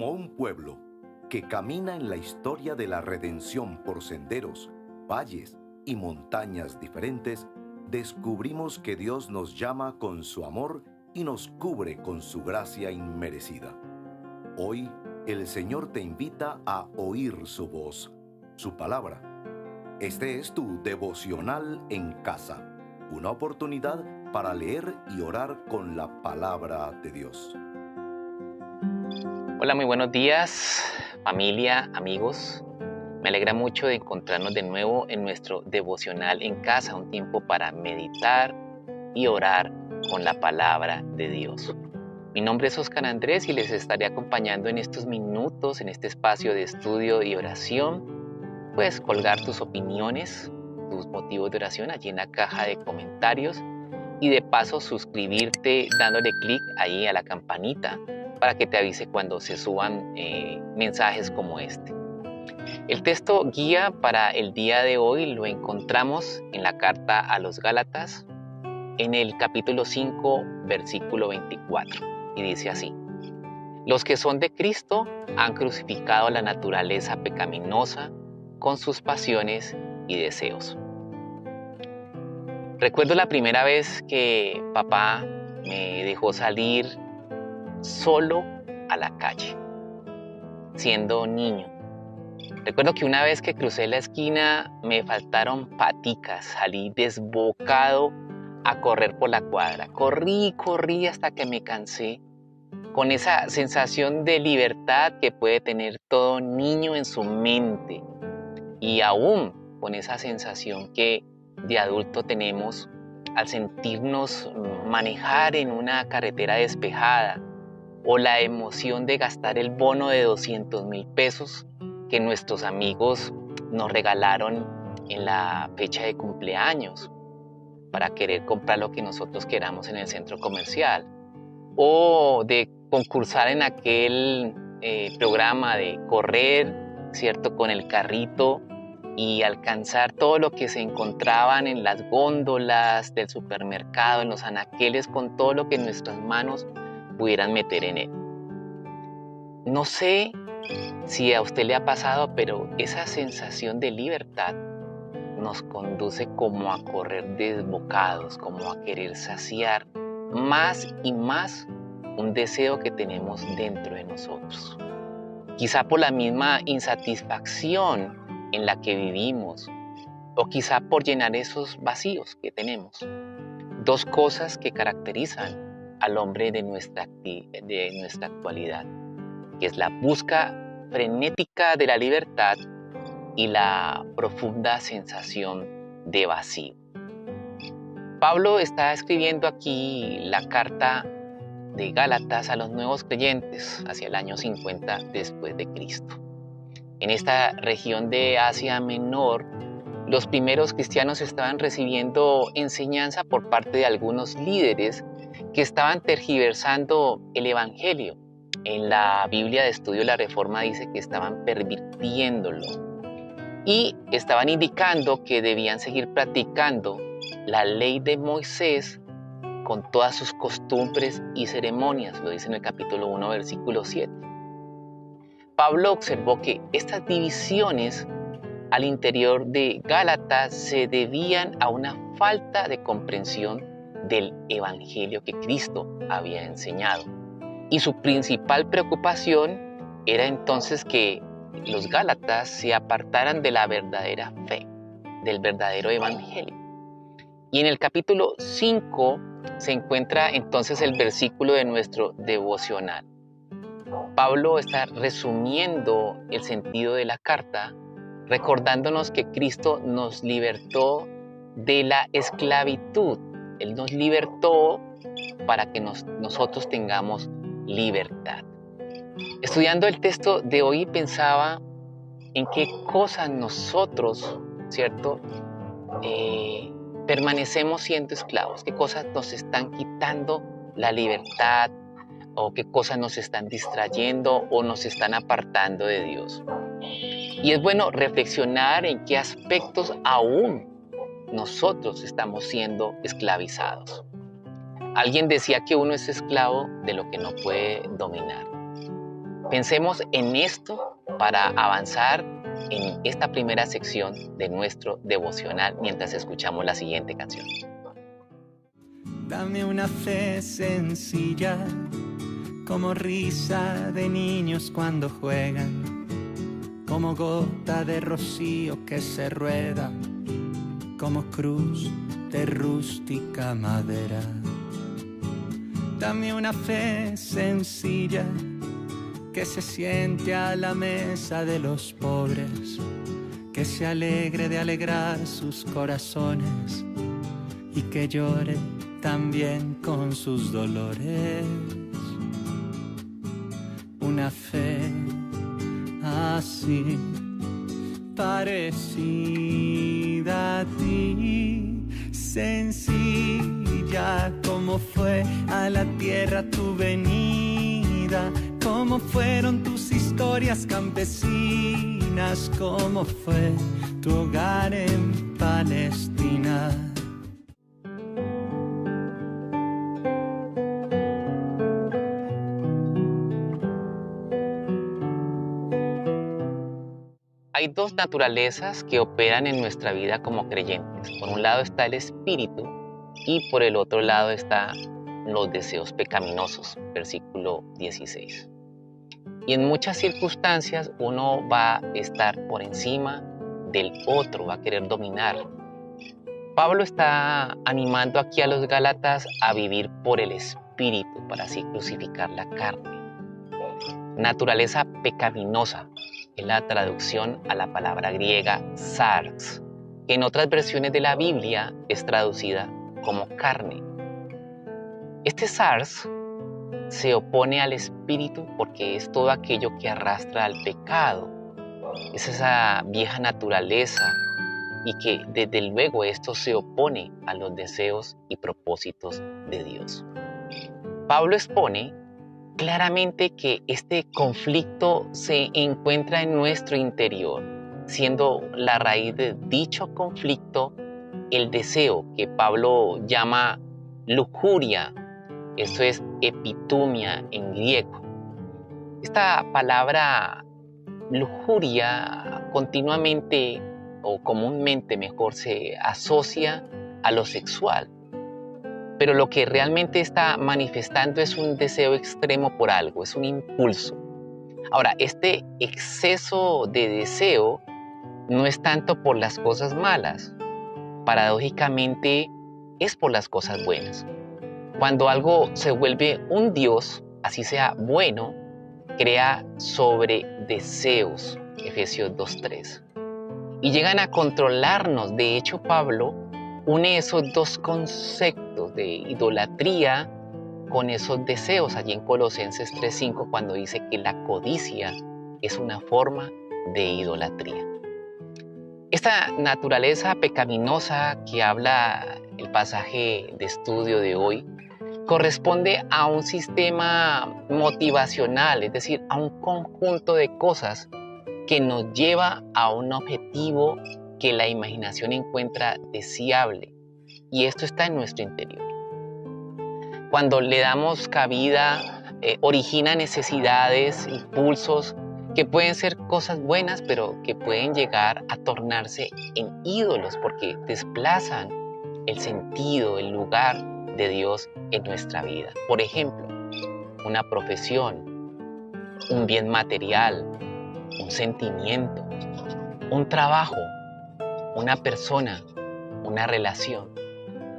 Como un pueblo que camina en la historia de la redención por senderos, valles y montañas diferentes, descubrimos que Dios nos llama con su amor y nos cubre con su gracia inmerecida. Hoy, el Señor te invita a oír su voz, su palabra. Este es tu devocional en casa, una oportunidad para leer y orar con la palabra de Dios. Hola, muy buenos días, familia, amigos. Me alegra mucho de encontrarnos de nuevo en nuestro devocional en casa, un tiempo para meditar y orar con la palabra de Dios. Mi nombre es Oscar Andrés y les estaré acompañando en estos minutos, en este espacio de estudio y oración. Puedes colgar tus opiniones, tus motivos de oración allí en la caja de comentarios y de paso suscribirte dándole clic ahí a la campanita para que te avise cuando se suban mensajes como este. El texto guía para el día de hoy lo encontramos en la carta a los Gálatas, en el capítulo 5, versículo 24, y dice así: Los que son de Cristo han crucificado la naturaleza pecaminosa con sus pasiones y deseos. Recuerdo la primera vez que papá me dejó salir solo a la calle, siendo niño. Recuerdo que una vez que crucé la esquina me faltaron paticas, salí desbocado a correr por la cuadra. Corrí hasta que me cansé, con esa sensación de libertad que puede tener todo niño en su mente y aún con esa sensación que de adulto tenemos al sentirnos manejar en una carretera despejada, o la emoción de gastar el bono de 200,000 pesos que nuestros amigos nos regalaron en la fecha de cumpleaños para querer comprar lo que nosotros queramos en el centro comercial, o de concursar en aquel programa de correr, ¿cierto?, con el carrito y alcanzar todo lo que se encontraban en las góndolas del supermercado, en los anaqueles, con todo lo que nuestras manos pudieran meter en él. No sé si a usted le ha pasado, pero esa sensación de libertad nos conduce como a correr desbocados, como a querer saciar más y más un deseo que tenemos dentro de nosotros. Quizá por la misma insatisfacción en la que vivimos, o quizá por llenar esos vacíos que tenemos. Dos cosas que caracterizan al hombre de nuestra actualidad, que es la búsqueda frenética de la libertad y la profunda sensación de vacío. Pablo está escribiendo aquí la carta de Gálatas a los nuevos creyentes hacia el año 50 después de Cristo. En esta región de Asia Menor, los primeros cristianos estaban recibiendo enseñanza por parte de algunos líderes que estaban tergiversando el Evangelio. En la Biblia de Estudio de la Reforma dice que estaban pervirtiéndolo y estaban indicando que debían seguir practicando la ley de Moisés con todas sus costumbres y ceremonias, lo dice en el capítulo 1, versículo 7. Pablo observó que estas divisiones al interior de Gálatas se debían a una falta de comprensión del Evangelio que Cristo había enseñado. Y su principal preocupación era entonces que los Gálatas se apartaran de la verdadera fe, del verdadero Evangelio. Y en el capítulo 5 se encuentra entonces el versículo de nuestro devocional. Pablo está resumiendo el sentido de la carta, recordándonos que Cristo nos libertó de la esclavitud. Él nos libertó para que nosotros tengamos libertad. Estudiando el texto de hoy pensaba en qué cosas nosotros, ¿cierto?, permanecemos siendo esclavos, qué cosas nos están quitando la libertad, o qué cosas nos están distrayendo o nos están apartando de Dios. Y es bueno reflexionar en qué aspectos aún nosotros estamos siendo esclavizados. Alguien decía que uno es esclavo de lo que no puede dominar. Pensemos en esto para avanzar en esta primera sección de nuestro devocional mientras escuchamos la siguiente canción. Dame una fe sencilla, como risa de niños cuando juegan, como gota de rocío que se rueda, como cruz de rústica madera. Dame una fe sencilla, que se siente a la mesa de los pobres, que se alegre de alegrar sus corazones y que llore también con sus dolores. Una fe así, parecida a ti, sencilla como fue a la tierra tu venida, como fueron tus historias campesinas, como fue tu hogar en Palestina. Hay dos naturalezas que operan en nuestra vida como creyentes. Por un lado está el espíritu y por el otro lado están los deseos pecaminosos, versículo 16. Y en muchas circunstancias uno va a estar por encima del otro, va a querer dominar. Pablo está animando aquí a los Gálatas a vivir por el espíritu para así crucificar la carne. Naturaleza pecaminosa es la traducción a la palabra griega sarx, que en otras versiones de la Biblia es traducida como carne. Este sarx se opone al espíritu porque es todo aquello que arrastra al pecado. Es esa vieja naturaleza y que desde luego esto se opone a los deseos y propósitos de Dios. Pablo expone claramente que este conflicto se encuentra en nuestro interior, siendo la raíz de dicho conflicto el deseo que Pablo llama lujuria. Esto es epitumia en griego. Esta palabra lujuria continuamente o comúnmente mejor se asocia a lo sexual. Pero lo que realmente está manifestando es un deseo extremo por algo, es un impulso. Ahora, este exceso de deseo no es tanto por las cosas malas, paradójicamente es por las cosas buenas. Cuando algo se vuelve un Dios, así sea bueno, crea sobredeseos, Efesios 2:3. Y llegan a controlarnos. De hecho, Pablo une esos dos conceptos de idolatría con esos deseos allí en Colosenses 3:5 cuando dice que la codicia es una forma de idolatría. Esta naturaleza pecaminosa que habla el pasaje de estudio de hoy corresponde a un sistema motivacional, es decir, a un conjunto de cosas que nos lleva a un objetivo que la imaginación encuentra deseable, y esto está en nuestro interior. Cuando le damos cabida, origina necesidades, impulsos, que pueden ser cosas buenas, pero que pueden llegar a tornarse en ídolos, porque desplazan el sentido, el lugar de Dios en nuestra vida. Por ejemplo, una profesión, un bien material, un sentimiento, un trabajo, una persona, una relación.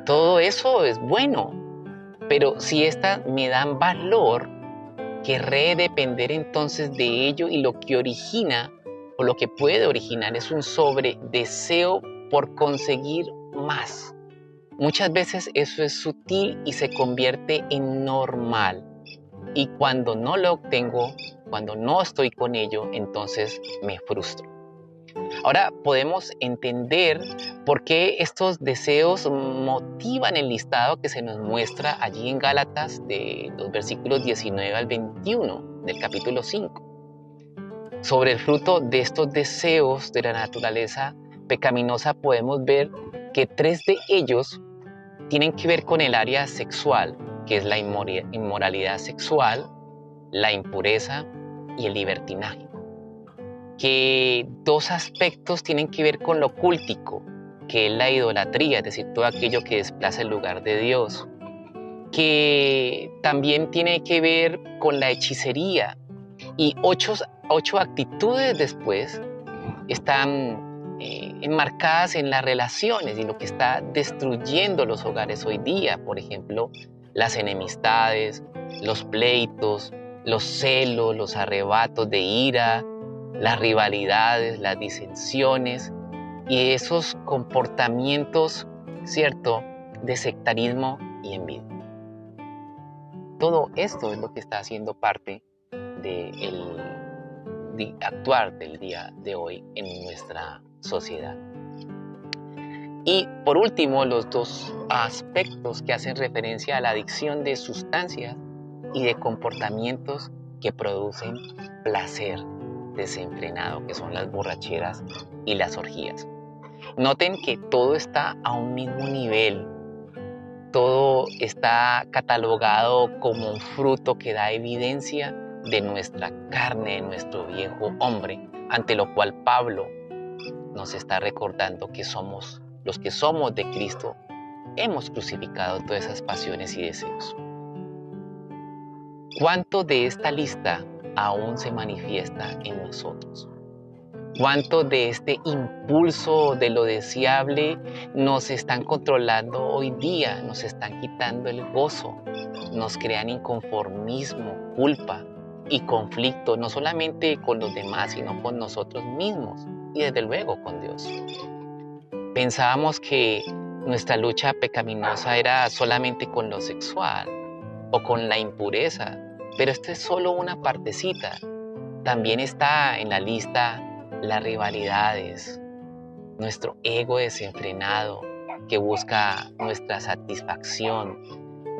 Todo eso es bueno, pero si estas me dan valor, querré depender entonces de ello, y lo que origina o lo que puede originar es un sobredeseo por conseguir más. Muchas veces eso es sutil y se convierte en normal, y cuando no lo obtengo, cuando no estoy con ello, entonces me frustro. Ahora podemos entender por qué estos deseos motivan el listado que se nos muestra allí en Gálatas de los versículos 19 al 21 del capítulo 5. Sobre el fruto de estos deseos de la naturaleza pecaminosa podemos ver que 3 de ellos tienen que ver con el área sexual, que es la inmoralidad sexual, la impureza y el libertinaje. Que dos aspectos tienen que ver con lo cultico, que es la idolatría, es decir, todo aquello que desplaza el lugar de Dios. Que también tiene que ver con la hechicería. Y ocho actitudes después están enmarcadas en las relaciones y lo que está destruyendo los hogares hoy día. Por ejemplo, las enemistades, los pleitos, los celos, los arrebatos de ira, las rivalidades, las disensiones y esos comportamientos, ¿cierto?, de sectarismo y envidia. Todo esto es lo que está haciendo parte del actuar del día de hoy en nuestra sociedad. Y por último, los dos aspectos que hacen referencia a la adicción de sustancias y de comportamientos que producen placer desenfrenado, que son las borracheras y las orgías. Noten que todo está a un mismo nivel. Todo está catalogado como un fruto que da evidencia de nuestra carne, de nuestro viejo hombre, ante lo cual Pablo nos está recordando que somos los que somos de Cristo, hemos crucificado todas esas pasiones y deseos. ¿Cuánto de esta lista aún se manifiesta en nosotros? ¿Cuánto de este impulso de lo deseable nos están controlando hoy día? Nos están quitando el gozo, nos crean inconformismo, culpa y conflicto, no solamente con los demás, sino con nosotros mismos y desde luego con Dios. Pensábamos que nuestra lucha pecaminosa era solamente con lo sexual o con la impureza, pero esto es solo una partecita. También está en la lista las rivalidades, nuestro ego desenfrenado que busca nuestra satisfacción,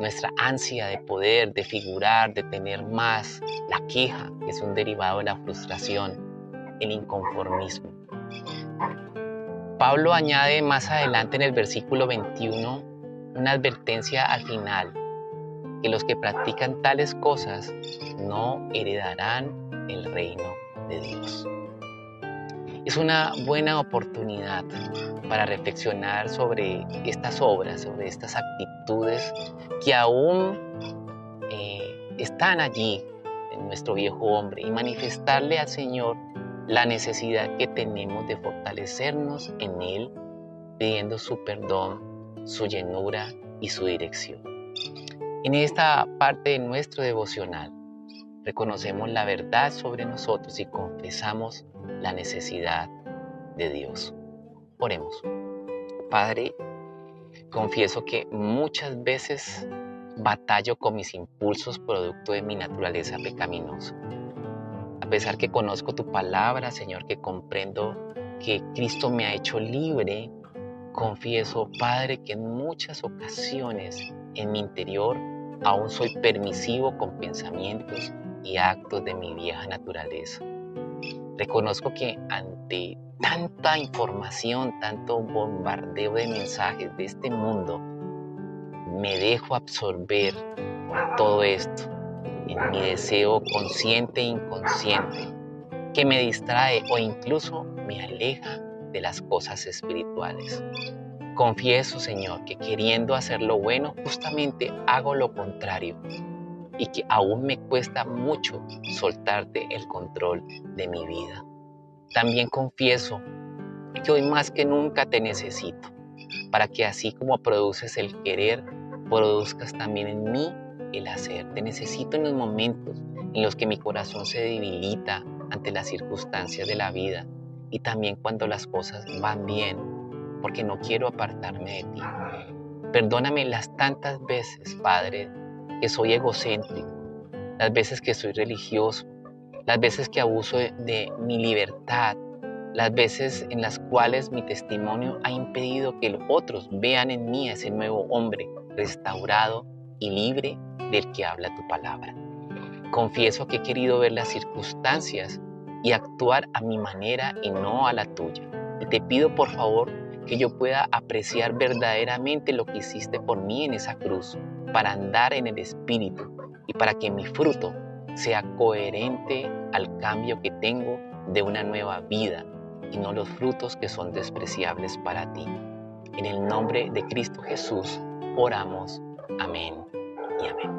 nuestra ansia de poder, de figurar, de tener más, la queja, que es un derivado de la frustración, el inconformismo. Pablo añade más adelante en el versículo 21 una advertencia al final, que los que practican tales cosas no heredarán el reino de Dios. Es una buena oportunidad para reflexionar sobre estas obras, sobre estas actitudes que aún están allí en nuestro viejo hombre y manifestarle al Señor la necesidad que tenemos de fortalecernos en Él, pidiendo su perdón, su llenura y su dirección. En esta parte de nuestro devocional reconocemos la verdad sobre nosotros y confesamos la necesidad de Dios. Oremos. Padre, confieso que muchas veces batallo con mis impulsos producto de mi naturaleza pecaminosa. A pesar que conozco tu palabra, Señor, que comprendo que Cristo me ha hecho libre, confieso, Padre, que en muchas ocasiones en mi interior aún soy permisivo con pensamientos y actos de mi vieja naturaleza. Reconozco que ante tanta información, tanto bombardeo de mensajes de este mundo, me dejo absorber por todo esto en mi deseo consciente e inconsciente, que me distrae o incluso me aleja de las cosas espirituales. Confieso, Señor, que queriendo hacer lo bueno, justamente hago lo contrario y que aún me cuesta mucho soltarte el control de mi vida. También confieso que hoy más que nunca te necesito, para que así como produces el querer, produzcas también en mí el hacer. Te necesito en los momentos en los que mi corazón se debilita ante las circunstancias de la vida y también cuando las cosas van bien, porque no quiero apartarme de ti. Perdóname las tantas veces, Padre, que soy egocéntrico, las veces que soy religioso, las veces que abuso de mi libertad, las veces en las cuales mi testimonio ha impedido que otros vean en mí a ese nuevo hombre restaurado y libre del que habla tu palabra. Confieso que he querido ver las circunstancias y actuar a mi manera y no a la tuya. Y te pido por favor que yo pueda apreciar verdaderamente lo que hiciste por mí en esa cruz, para andar en el Espíritu y para que mi fruto sea coherente al cambio que tengo de una nueva vida y no los frutos que son despreciables para ti. En el nombre de Cristo Jesús oramos. Amén y amén.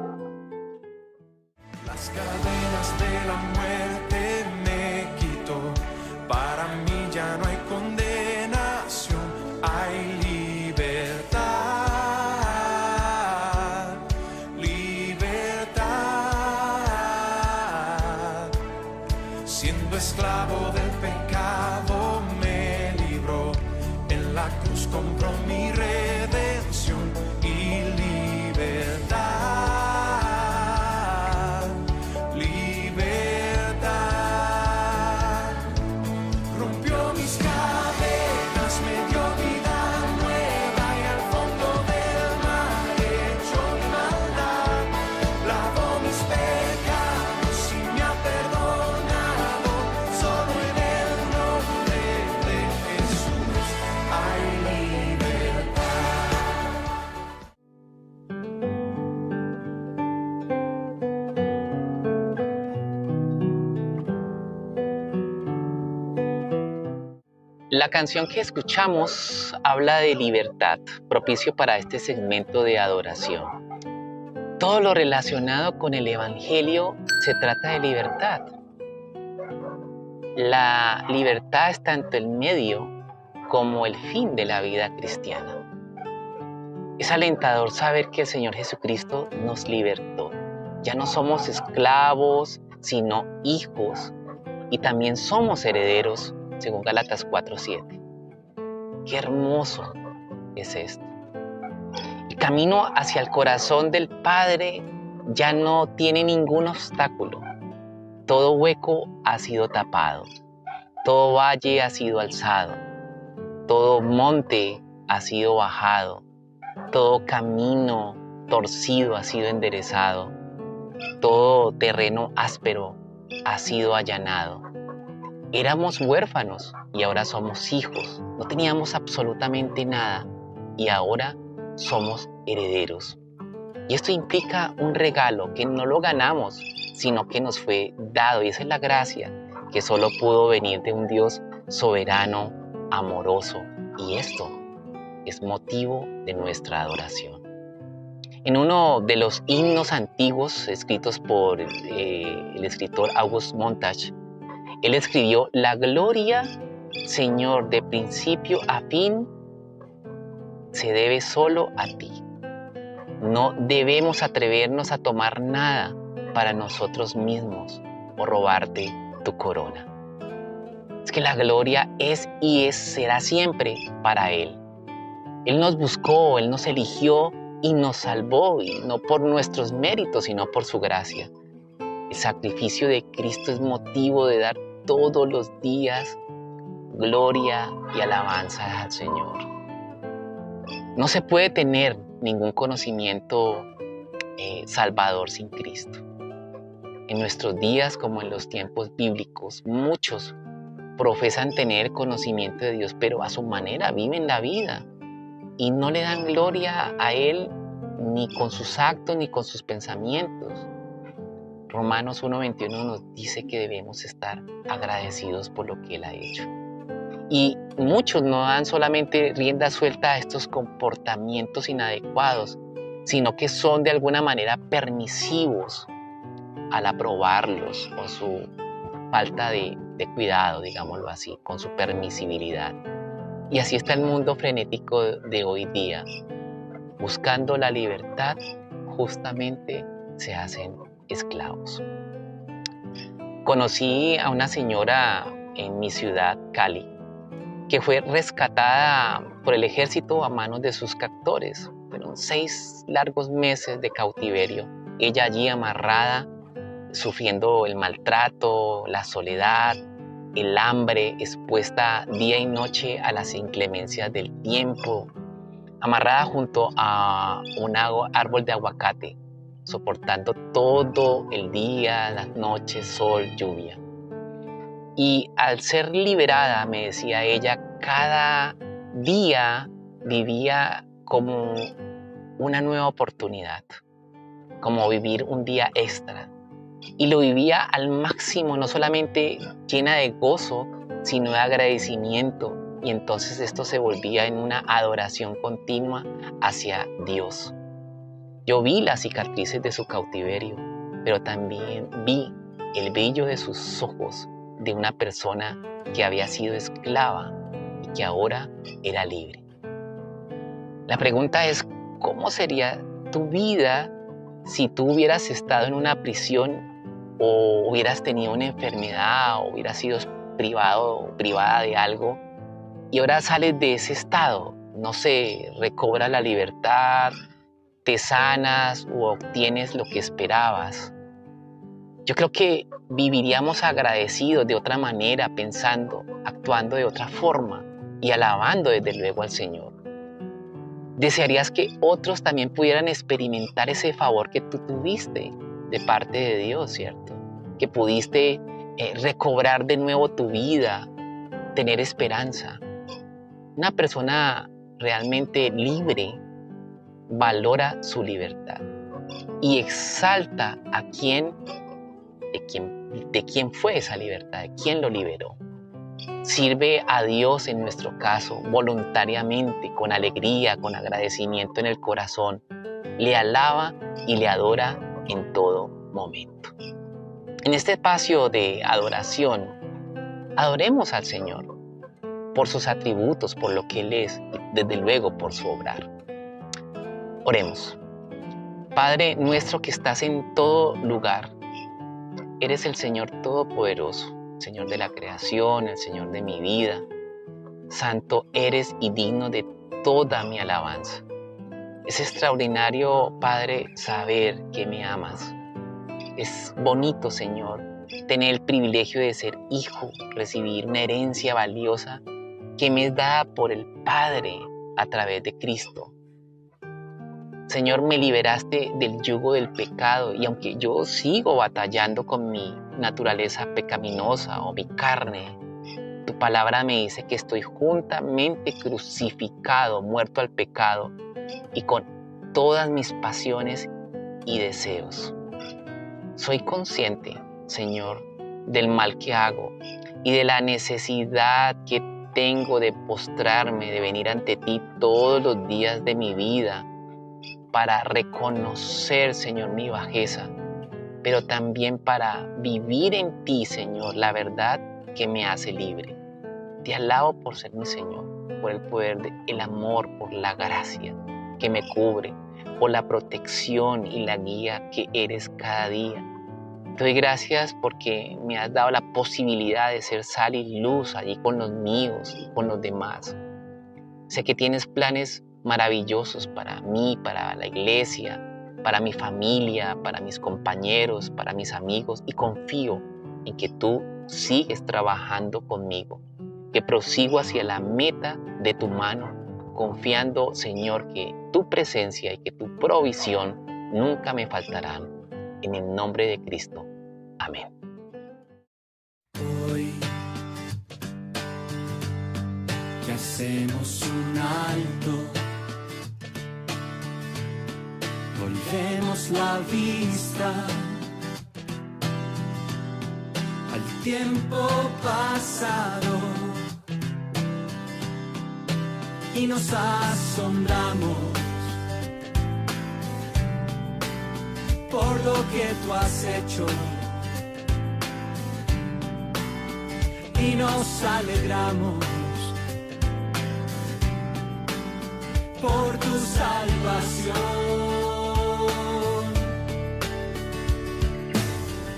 Las cadenas de la muerte me quitó, para mí ya no hay condenación, hay libertad, libertad. Siendo esclavo del pecado me libró, en la cruz compró mi redención y libertad, libertad. Rompió mis cadenas, me dio vida nueva y al fondo del mar echó mi maldad. Lavó mis pecados y me ha perdonado, solo en el nombre de Jesús hay libertad. La canción que escuchamos habla de libertad, propicio para este segmento de adoración. Todo lo relacionado con el Evangelio se trata de libertad. La libertad es tanto el medio como el fin de la vida cristiana. Es alentador saber que el Señor Jesucristo nos libertó. Ya no somos esclavos, sino hijos, y también somos herederos, según Gálatas 4:7. Qué hermoso es esto. El camino hacia el corazón del Padre ya no tiene ningún obstáculo. Todo hueco ha sido tapado, todo valle ha sido alzado, todo monte ha sido bajado, todo camino torcido ha sido enderezado, todo terreno áspero ha sido allanado. Éramos huérfanos y ahora somos hijos. No teníamos absolutamente nada y ahora somos herederos. Y esto implica un regalo que no lo ganamos, sino que nos fue dado. Y esa es la gracia que solo pudo venir de un Dios soberano, amoroso. Y esto es motivo de nuestra adoración. En uno de los himnos antiguos escritos por el escritor August Montage, él escribió: la gloria, Señor, de principio a fin, se debe solo a ti. No debemos atrevernos a tomar nada para nosotros mismos o robarte tu corona. Es que la gloria es y será siempre para Él. Él nos buscó, Él nos eligió y nos salvó, y no por nuestros méritos, sino por su gracia. El sacrificio de Cristo es motivo de dar todos los días gloria y alabanza al Señor. No se puede tener ningún conocimiento salvador sin Cristo. En nuestros días, como en los tiempos bíblicos, muchos profesan tener conocimiento de Dios, pero a su manera viven la vida y no le dan gloria a Él ni con sus actos ni con sus pensamientos. Romanos 1:21 nos dice que debemos estar agradecidos por lo que Él ha hecho. Y muchos no dan solamente rienda suelta a estos comportamientos inadecuados, sino que son de alguna manera permisivos al aprobarlos, con su falta de cuidado, digámoslo así, con su permisibilidad. Y así está el mundo frenético de hoy día. Buscando la libertad, justamente se hacen esclavos. Conocí a una señora en mi ciudad, Cali, que fue rescatada por el ejército a manos de sus captores. Fueron 6 largos meses de cautiverio. Ella allí amarrada, sufriendo el maltrato, la soledad, el hambre, expuesta día y noche a las inclemencias del tiempo, amarrada junto a un árbol de aguacate, soportando todo el día, las noches, sol, lluvia. Y al ser liberada, me decía ella, cada día vivía como una nueva oportunidad, como vivir un día extra. y lo vivía al máximo, no solamente llena de gozo, sino de agradecimiento. Y entonces esto se volvía en una adoración continua hacia Dios. Yo vi las cicatrices de su cautiverio, pero también vi el brillo de sus ojos de una persona que había sido esclava y que ahora era libre. La pregunta es, ¿cómo sería tu vida si tú hubieras estado en una prisión o hubieras tenido una enfermedad o hubieras sido privado o privada de algo y ahora sales de ese estado? No sé, recobras la libertad, te sanas o obtienes lo que esperabas. Yo creo que viviríamos agradecidos de otra manera, pensando, actuando de otra forma y alabando desde luego al Señor. Desearías que otros también pudieran experimentar ese favor que tú tuviste de parte de Dios, ¿cierto? Que pudiste recobrar de nuevo tu vida, tener esperanza. Una persona realmente libre valora su libertad y exalta a de quién fue esa libertad, de quién lo liberó. Sirve a Dios en nuestro caso voluntariamente, con alegría, con agradecimiento en el corazón. Le alaba y le adora en todo momento. En este espacio de adoración, adoremos al Señor por sus atributos, por lo que Él es y desde luego por su obrar. Oremos. Padre nuestro que estás en todo lugar, eres el Señor Todopoderoso, Señor de la creación, el Señor de mi vida. Santo eres y digno de toda mi alabanza. Es extraordinario, Padre, saber que me amas. Es bonito, Señor, tener el privilegio de ser hijo, recibir una herencia valiosa que me es dada por el Padre a través de Cristo. Señor, me liberaste del yugo del pecado y aunque yo sigo batallando con mi naturaleza pecaminosa o mi carne, tu palabra me dice que estoy juntamente crucificado, muerto al pecado y con todas mis pasiones y deseos. Soy consciente, Señor, del mal que hago y de la necesidad que tengo de postrarme, de venir ante ti todos los días de mi vida para reconocer, Señor, mi bajeza, pero también para vivir en ti, Señor, la verdad que me hace libre. Te alabo por ser mi Señor, por el poder del amor, por la gracia que me cubre, por la protección y la guía que eres cada día. Te doy gracias porque me has dado la posibilidad de ser sal y luz allí con los míos y con los demás. Sé que tienes planes maravillosos para mí, para la iglesia, para mi familia, para mis compañeros, para mis amigos, y confío en que tú sigues trabajando conmigo, que prosigo hacia la meta de tu mano, confiando, Señor, que tu presencia y que tu provisión nunca me faltarán. En el nombre de Cristo. Amén. Hoy que hacemos un alto, volvemos la vista al tiempo pasado y nos asombramos por lo que tú has hecho y nos alegramos por tu salvación.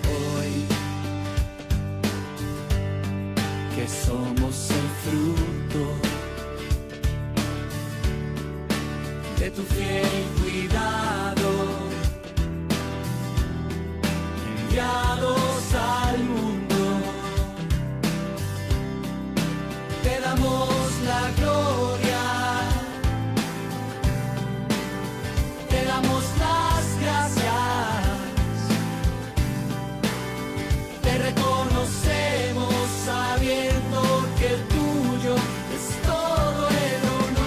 Hoy que somos el fruto de tu fiel cuidado, enviados al mundo, te damos la gloria, te damos las gracias, te reconocemos sabiendo que el tuyo es todo el honor.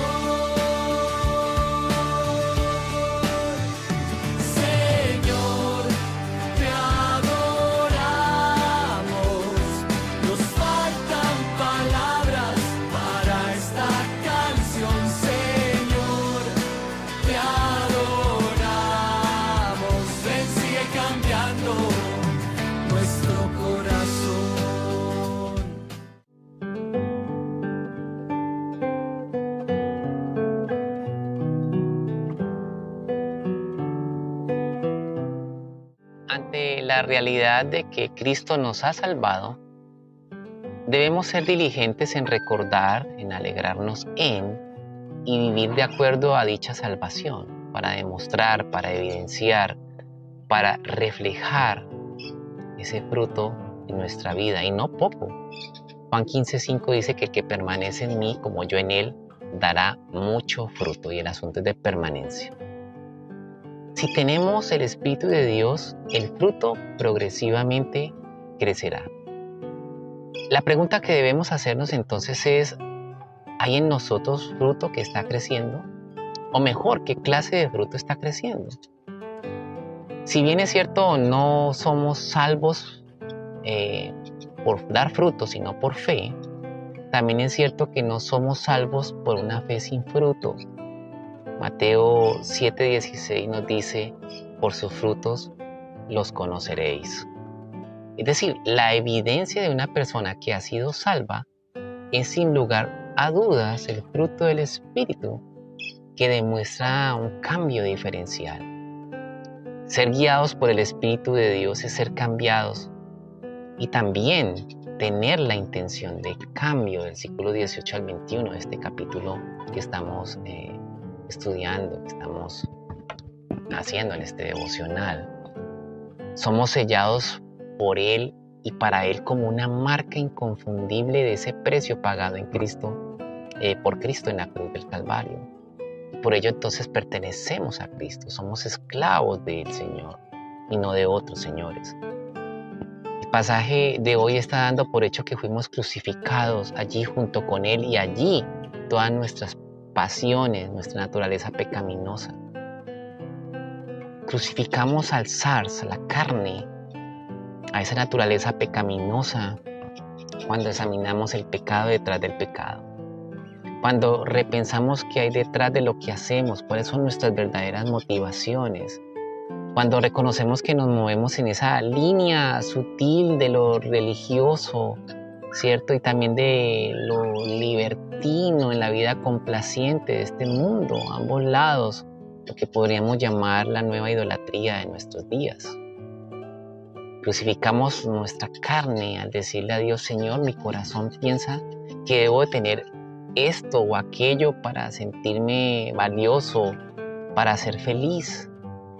ante la realidad de que Cristo nos ha salvado, debemos ser diligentes en recordar, en alegrarnos en y vivir de acuerdo a dicha salvación, para demostrar, para evidenciar, para reflejar ese fruto en nuestra vida, y no poco. Juan 15:5 dice que el que permanece en mí como yo en él dará mucho fruto, y el asunto es de permanencia. Si tenemos el Espíritu de Dios, el fruto progresivamente crecerá. La pregunta que debemos hacernos entonces es, ¿hay en nosotros fruto que está creciendo? O mejor, ¿qué clase de fruto está creciendo? Si bien es cierto, no somos salvos por dar fruto, sino por fe, también es cierto que no somos salvos por una fe sin fruto. Mateo 7:16 nos dice, por sus frutos los conoceréis. Es decir, la evidencia de una persona que ha sido salva es sin lugar a dudas el fruto del Espíritu, que demuestra un cambio diferencial. Ser guiados por el Espíritu de Dios es ser cambiados, y también tener la intención de cambio, del versículo 18 al 21 de este capítulo que estamos estudiando, que estamos haciendo en este devocional. Somos sellados por Él y para Él como una marca inconfundible de ese precio pagado en Cristo, por Cristo en la cruz del Calvario. Por ello entonces pertenecemos a Cristo, somos esclavos del Señor y no de otros señores. El pasaje de hoy está dando por hecho que fuimos crucificados allí junto con Él, y allí todas nuestras pasiones, nuestra naturaleza pecaminosa. Crucificamos al zars, a la carne, a esa naturaleza pecaminosa, cuando examinamos el pecado detrás del pecado. Cuando repensamos qué hay detrás de lo que hacemos, cuáles son nuestras verdaderas motivaciones. Cuando reconocemos que nos movemos en esa línea sutil de lo religioso, ¿cierto? Y también de lo libertino en la vida complaciente de este mundo, ambos lados, lo que podríamos llamar la nueva idolatría de nuestros días. Crucificamos nuestra carne al decirle a Dios, Señor, mi corazón piensa que debo de tener esto o aquello para sentirme valioso, para ser feliz.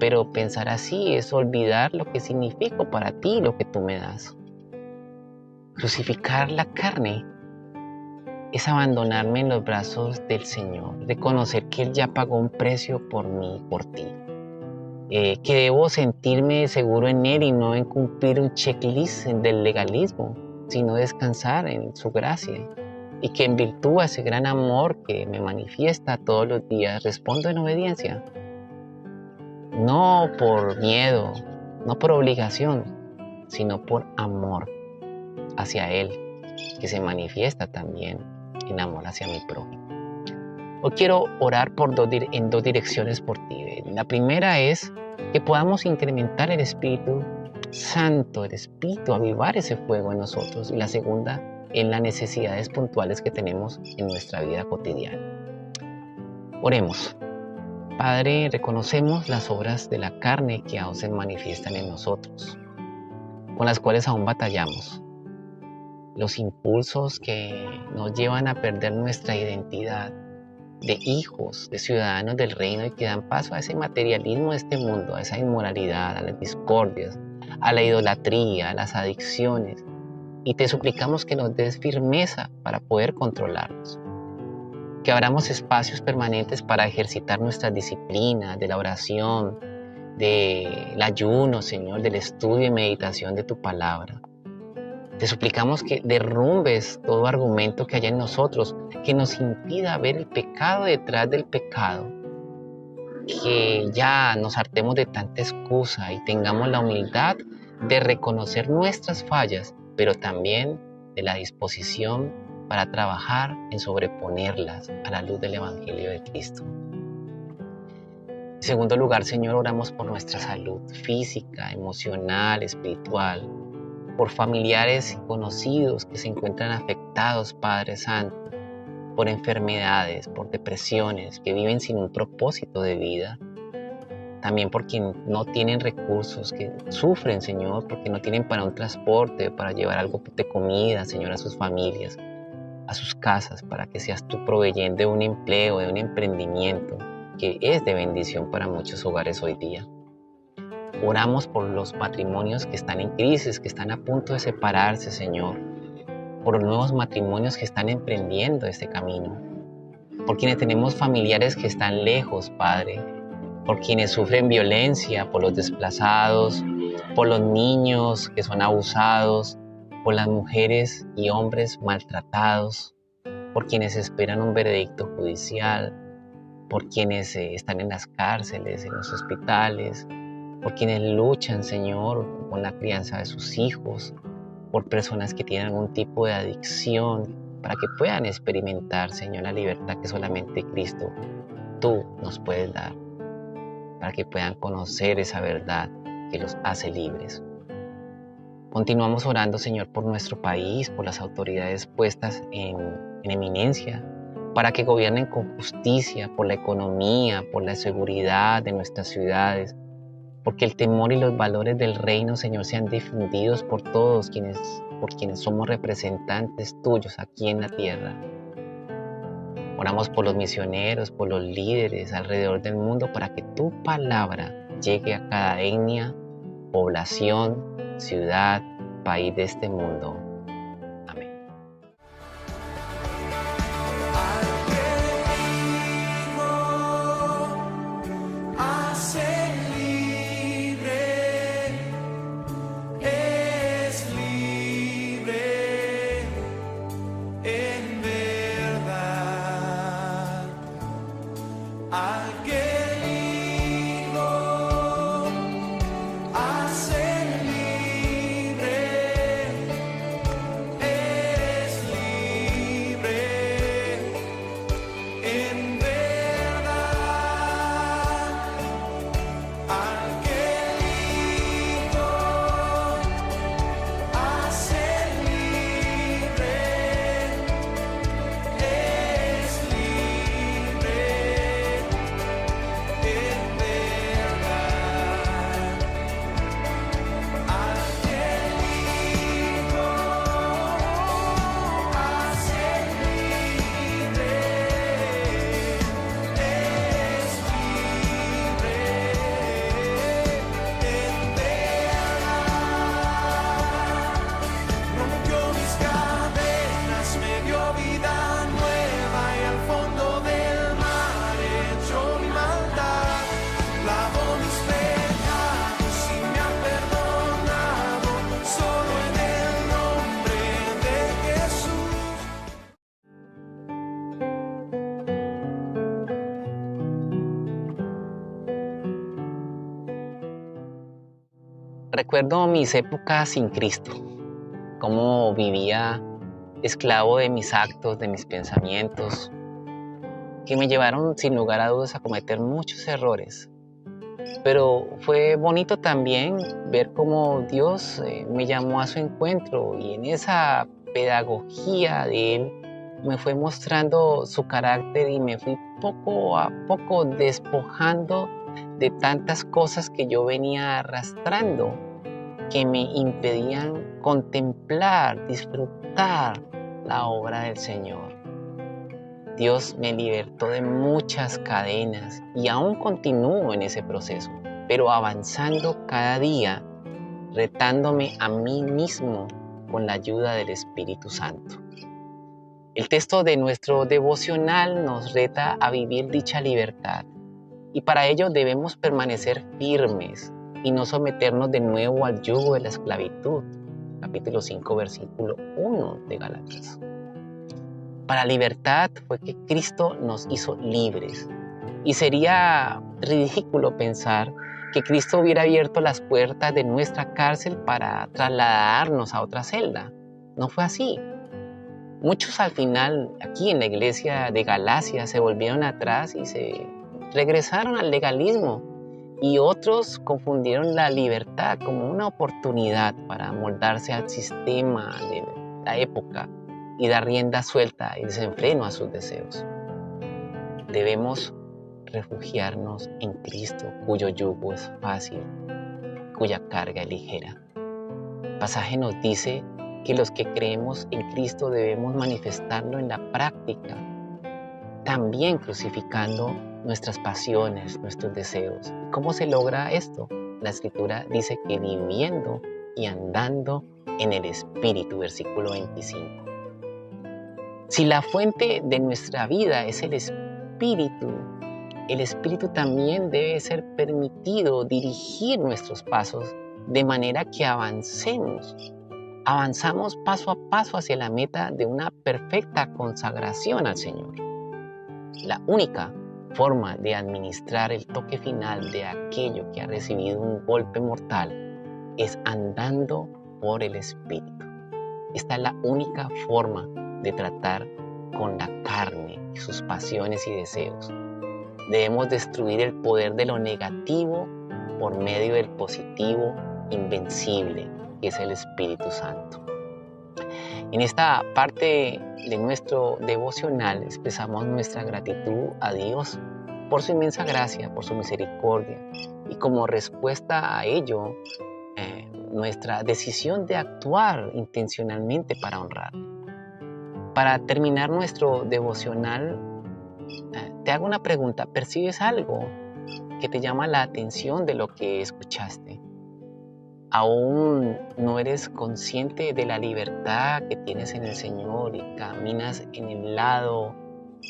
Pero pensar así es olvidar lo que significo para ti, lo que tú me das. Crucificar la carne es abandonarme en los brazos del Señor, reconocer que Él ya pagó un precio por mí, por ti. Que debo sentirme seguro en Él y no en cumplir un checklist del legalismo, sino descansar en su gracia. Y que en virtud de ese gran amor que me manifiesta todos los días, respondo en obediencia. No por miedo, no por obligación, sino por amor hacia Él, que se manifiesta también en amor hacia mi prójimo. Hoy quiero orar en dos direcciones por ti. La primera es que podamos incrementar el Espíritu Santo, el Espíritu, avivar ese fuego en nosotros. Y la segunda, en las necesidades puntuales que tenemos en nuestra vida cotidiana. Oremos. Padre, reconocemos las obras de la carne que aún se manifiestan en nosotros, con las cuales aún batallamos. Los impulsos que nos llevan a perder nuestra identidad de hijos, de ciudadanos del reino, y que dan paso a ese materialismo de este mundo, a esa inmoralidad, a las discordias, a la idolatría, a las adicciones. Y te suplicamos que nos des firmeza para poder controlarlos. Que abramos espacios permanentes para ejercitar nuestras disciplinas de la oración, del ayuno, Señor, del estudio y meditación de tu palabra. Te suplicamos que derrumbes todo argumento que haya en nosotros que nos impida ver el pecado detrás del pecado. Que ya nos hartemos de tanta excusa y tengamos la humildad de reconocer nuestras fallas, pero también de la disposición para trabajar en sobreponerlas a la luz del Evangelio de Cristo. En segundo lugar, Señor, oramos por nuestra salud física, emocional, espiritual, por familiares y conocidos que se encuentran afectados, Padre Santo, por enfermedades, por depresiones, que viven sin un propósito de vida. también por quienes no tienen recursos, que sufren, Señor, porque no tienen para un transporte, para llevar algo de comida, Señor, a sus familias, a sus casas, para que seas tú proveyendo de un empleo, de un emprendimiento que es de bendición para muchos hogares hoy día. Oramos por los matrimonios que están en crisis, que están a punto de separarse, Señor, por los nuevos matrimonios que están emprendiendo este camino, por quienes tenemos familiares que están lejos, Padre, por quienes sufren violencia, por los desplazados, por los niños que son abusados, por las mujeres y hombres maltratados, por quienes esperan un veredicto judicial, por quienes están en las cárceles, en los hospitales, por quienes luchan, Señor, con la crianza de sus hijos, por personas que tienen algún tipo de adicción, para que puedan experimentar, Señor, la libertad que solamente Cristo, tú nos puedes dar, para que puedan conocer esa verdad que los hace libres. Continuamos orando, Señor, por nuestro país, por las autoridades puestas en eminencia, para que gobiernen con justicia, por la economía, por la seguridad de nuestras ciudades, porque el temor y los valores del reino, Señor, sean difundidos por todos por quienes somos representantes tuyos aquí en la tierra. Oramos por los misioneros, por los líderes alrededor del mundo, para que tu palabra llegue a cada etnia, población, ciudad, país de este mundo. Amén. Recuerdo mis épocas sin Cristo, cómo vivía esclavo de mis actos, de mis pensamientos, que me llevaron sin lugar a dudas a cometer muchos errores. Pero fue bonito también ver cómo Dios me llamó a su encuentro, y en esa pedagogía de Él me fue mostrando su carácter y me fui poco a poco despojando de tantas cosas que yo venía arrastrando, que me impedían contemplar, disfrutar la obra del Señor. Dios me libertó de muchas cadenas y aún continúo en ese proceso, pero avanzando cada día, retándome a mí mismo con la ayuda del Espíritu Santo. El texto de nuestro devocional nos reta a vivir dicha libertad, y para ello debemos permanecer firmes y no someternos de nuevo al yugo de la esclavitud. Capítulo 5, versículo 1 de Gálatas. Para libertad fue que Cristo nos hizo libres, y sería ridículo pensar que Cristo hubiera abierto las puertas de nuestra cárcel para trasladarnos a otra celda. No fue así. Muchos al final, aquí en la iglesia de Galacia, se volvieron atrás y se regresaron al legalismo, y otros confundieron la libertad como una oportunidad para moldarse al sistema de la época y dar rienda suelta y desenfreno a sus deseos. Debemos refugiarnos en Cristo, cuyo yugo es fácil, cuya carga es ligera. El pasaje nos dice que los que creemos en Cristo debemos manifestarlo en la práctica, también crucificando nuestras pasiones, nuestros deseos. ¿Cómo se logra esto? La Escritura dice que viviendo y andando en el Espíritu, versículo 25. Si la fuente de nuestra vida es el Espíritu también debe ser permitido dirigir nuestros pasos de manera que avanzamos paso a paso hacia la meta de una perfecta consagración al Señor. La única forma de administrar el toque final de aquello que ha recibido un golpe mortal es andando por el Espíritu. Esta es la única forma de tratar con la carne y sus pasiones y deseos. Debemos destruir el poder de lo negativo por medio del positivo invencible, que es el Espíritu Santo. En esta parte de nuestro devocional expresamos nuestra gratitud a Dios por su inmensa gracia, por su misericordia, y como respuesta a ello, nuestra decisión de actuar intencionalmente para honrarle. Para terminar nuestro devocional, te hago una pregunta. ¿Percibes algo que te llama la atención de lo que escuchaste? ¿Aún no eres consciente de la libertad que tienes en el Señor y caminas en el lado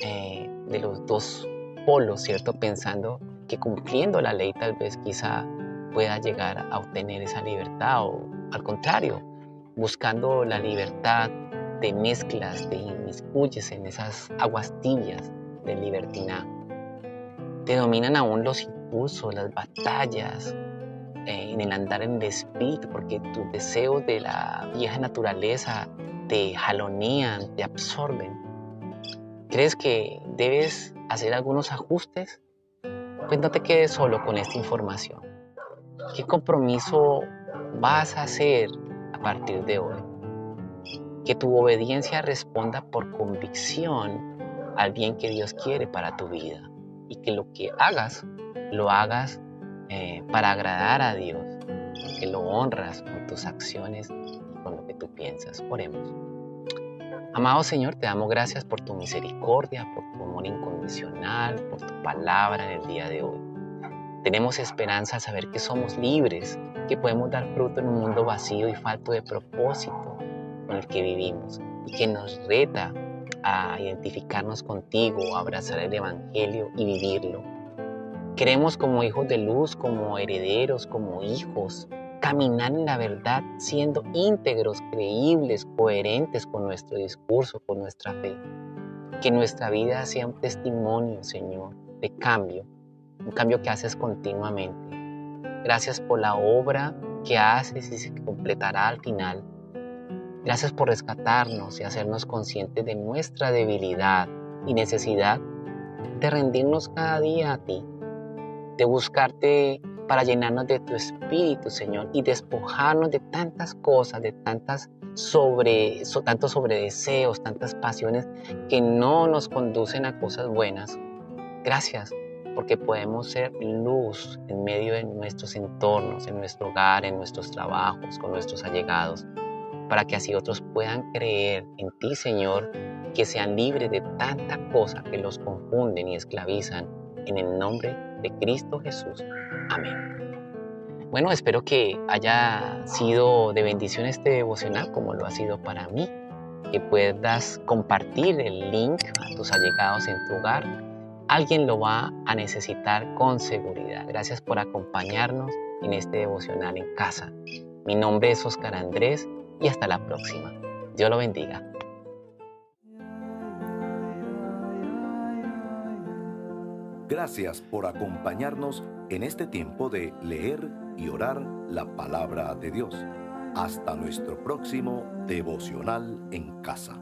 de los dos polos, ¿cierto? Pensando que cumpliendo la ley tal vez quizá pueda llegar a obtener esa libertad, o al contrario, buscando la libertad te mezclas, te inmiscuyes en esas aguas tibias del libertinaje. Te dominan aún los impulsos, las batallas, en el andar en el Espíritu, porque tus deseos de la vieja naturaleza te jalonean, te absorben. ¿Crees que debes hacer algunos ajustes? Pues no te quedes solo con esta información. ¿Qué compromiso vas a hacer a partir de hoy? Que tu obediencia responda por convicción al bien que Dios quiere para tu vida, y que lo que hagas, lo hagas para agradar a Dios, que lo honras con tus acciones y con lo que tú piensas. Oremos. Amado Señor, te damos gracias por tu misericordia, por tu amor incondicional, por tu palabra en el día de hoy. Tenemos esperanza al saber que somos libres, que podemos dar fruto en un mundo vacío y falto de propósito con el que vivimos, y que nos reta a identificarnos contigo, a abrazar el Evangelio y vivirlo. Queremos, como hijos de luz, como herederos, como hijos, caminar en la verdad siendo íntegros, creíbles, coherentes con nuestro discurso, con nuestra fe. Que nuestra vida sea un testimonio, Señor, de cambio, un cambio que haces continuamente. Gracias por la obra que haces y se completará al final. Gracias por rescatarnos y hacernos conscientes de nuestra debilidad y necesidad de rendirnos cada día a ti, de buscarte para llenarnos de tu Espíritu, Señor, y despojarnos de tantas cosas, de tantos sobredeseos, tantas pasiones que no nos conducen a cosas buenas. Gracias, porque podemos ser luz en medio de nuestros entornos, en nuestro hogar, en nuestros trabajos, con nuestros allegados, para que así otros puedan creer en ti, Señor, que sean libres de tanta cosa que los confunden y esclavizan, en el nombre de Cristo Jesús. Amén. Bueno, espero que haya sido de bendición este devocional como lo ha sido para mí, que puedas compartir el link a tus allegados en tu hogar. Alguien lo va a necesitar con seguridad. Gracias por acompañarnos en este devocional en casa. Mi nombre es Oscar Andrés y hasta la próxima. Dios lo bendiga. Gracias por acompañarnos en este tiempo de leer y orar la palabra de Dios. Hasta nuestro próximo devocional en casa.